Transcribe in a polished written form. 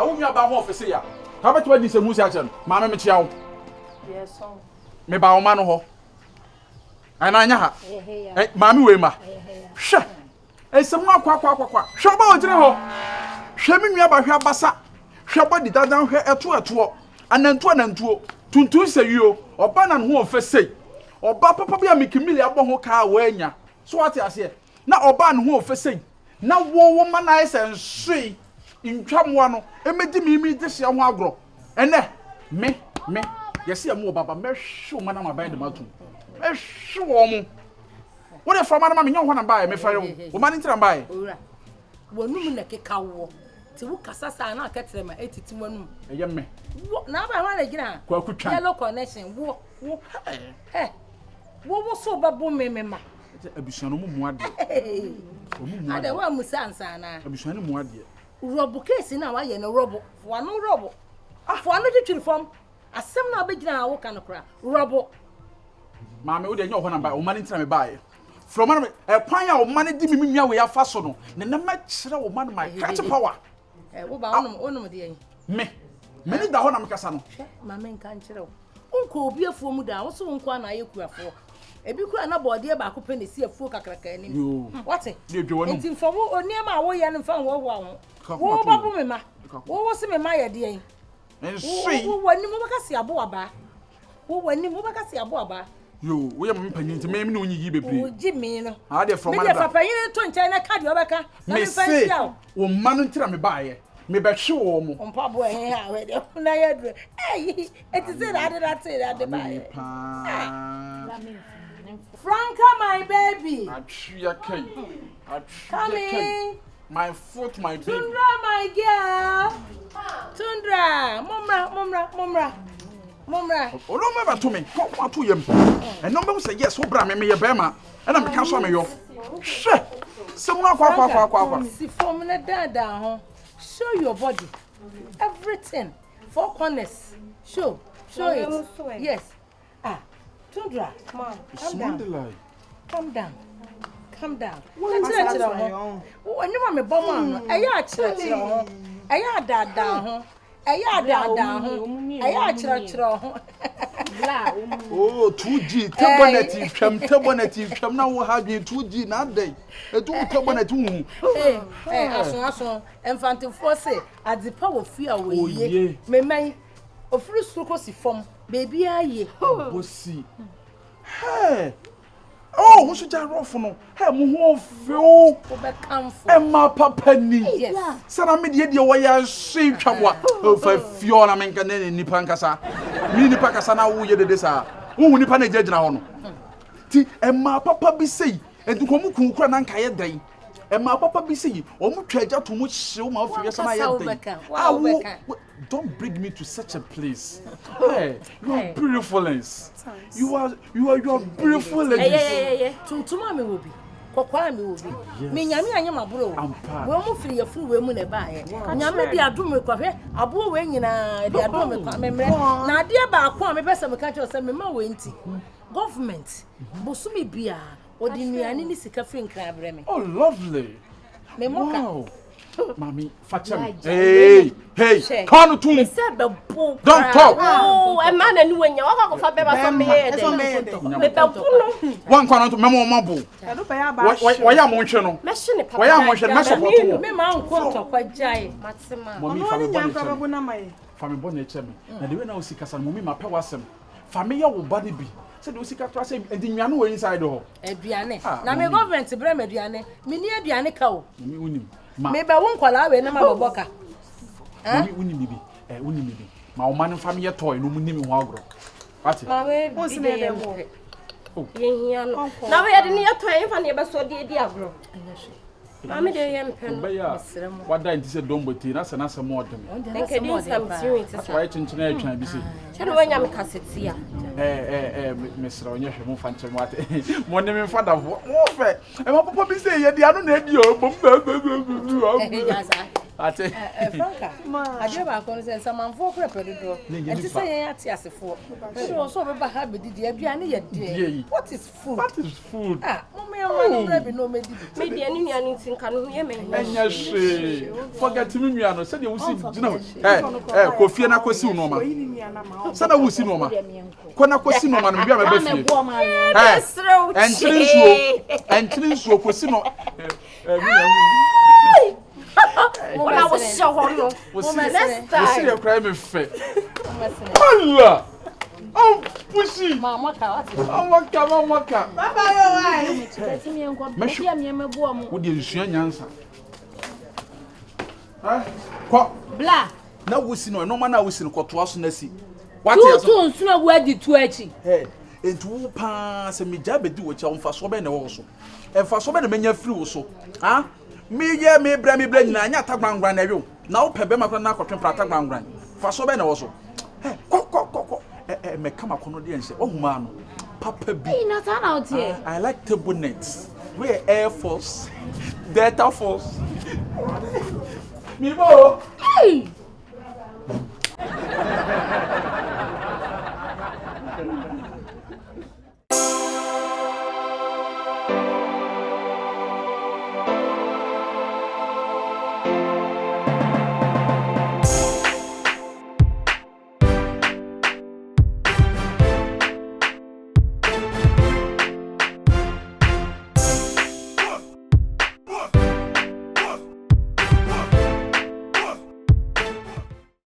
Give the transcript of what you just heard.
na wo nua ba ho office ya ka beto adi se mu si ache no ma me chia wo yes so me ba wo ma no ho ana anya ha ma me we ma hwe esem no akwa hwe ba ogire ho hwe me nua ba hwe abasa hwe body dadan hwe eto anantuo tuntun se yio oba na ho ofese oba papa bia mikimili abo ho ka wanya so ate ase na oba na ho ofese na wo ma na ese nsui ntwamwa no emedi mimi de hye ho agro ene me yesi am wo baba mehwe ma na ma ban de matum mehwe wo mu wo de from na me nyon ho na bae me fere wo ma ntira bae owura wonum na keka wo ti wo kasasa na aketere ma etiti wanum eye me na ba ma na gina kwa kutwa yellow connection wo wo so babo me ma abusuano mu ade ade wa musa ansa na abusuano mu ade robo case na wa ye no robo wano robo afo ano twitwiri fam asem na obegina wo kan kra robo maame wo de nya ho na bae wo ma ntira me bae from man kwan ya wo ma ne di mi nwa we afa so no ne na ma kire wo ma my catch power wo ba onum de yen me ni da ho na me kasa no maame nka nkire wo onko obi afuo mu da wo so onko na ayekuafo ebi kura na body ba ko pene si afuo kakraka anim wate enti mfo wo oniema wo ye nfa wo wo babu me ma wo se me ma ye de yen ensui wo wani mo baka si abo aba wo wani mo baka si abo aba yo wo ye mpanyin nti me no nyi bebre wo ji me no a de from man me de papanyin to nche na card obeka na me fancy aw wo ma no ntira me bae me be hwe wo mu ompa bo he ha we de na ye dre eh eti say that say bae Franka, my baby. Come in. My foot, my baby. Tundra, my girl. Tundra, Mumra. Oh, no, never to me. What to him? And no one say yes, who brought me a bema, and I'm cancer me yo. Shit. Someone qua. See, from the dada, show your body. Everything. 4 corners. Show it. Yes. Tundra, come on. Calm down. Let's go. When you want me bomb on, I church. I dada. I church. Oh, 2G, tabonative, now have you 2G not day. A 2 tabonative. Hey, infant force at the power of fear. Oh, yeah. May of free succosi form. Baby, aye. Oh, see. Hey. Oh, what should I rough no? Hey, mo feel. Emma papa ni. Yes. Sana me de way I see chamwa. Oh, for Fiona men kan ni pankasa. Mi ni pakasa na wo ye de sa. Wo ni pa na jejina ho no. Ti Emma papa bi sei. Entu ko mu kunkura na nka ye dan. Emma papa bi sei. O mu twaja to mu hyew ma ofi ye sana ye dan. Don't bring me to such a place. Hey, you are beautiful. You are beautiful. Yeah. Tuntuma me will be. Kokwa me will be. Me nyame anya maburo. We mu firi ye furu we mu na ba ye. Nyame bi adum me kwahwe, abo we nyina bi adum me kwa memre. Na ade ba akwa me pese me ka che se me ma we nti. Government bosumi bia odi nuane ni sika firi nkra bre me. Oh, lovely. Me moka. Wow. Mommy, Fatcham. Hey, turn to me. Don't talk. Oh, a man and when you walk off a baby. One corner to Memo Mabu. Why am I channel? Why am I channel? Me man quote quite jay, Maxima. Mommy, from a bonnet. And the winner will see Cassan, Mummy, my pewasem. Familiar will body be. Said we see Catrasa and the Yano inside the hall. Ediane. Now, my government to Bremer Diane, Mini Diane cow. Maybe I won't call out when I'm a boca. Uni, my man and family toy, no name Wagro. What's it? Now we had a near 12 and never saw the Diablo. Mammy, they am what died is a dumb with us and answer more than me. That's why it's internet trying to see. When I'm cassette here. Miss Ronya, who fancy what one name in front of warfare. And what Papa say, the other radio. Franka, I give our consent someone for prepared and to say, yes, so remember habit, dear Biani. What is food? What is food? Ah, Me de ani nua no tinka no ye me. Enya hwe. Forget me nua no. Said you see gina. Kofie na kosi no ma. Sana wusi no ma. Ko na kosi no ma no bia me ba fie. Entrin suo kosi no. Ona wo se ho no. Next time. Wusi e cry me fe. Allah. Oh, pussy. Mama ka. Mama. Baba yo why? Timi enko. Bia me mebo mo. Wo de nsua nyansa. Ko. Bla. Na wusi no ma na wusi no kotoa so na si. What is it? Tu nsu adi tu achi. Entu pa se me ja bedi wo cha mfa so be na wo so. Emfa so be na menya free wo so. Ha? Me ye me bra nyina anya tagbangran na wi. Na wo pebe makra na akotwe pra tagbangran. Fa so be na wo so. Ko. Me come akono de ense ohuma no papa bi na ta na otie I like table nets we Air Force Delta Force mi bo hey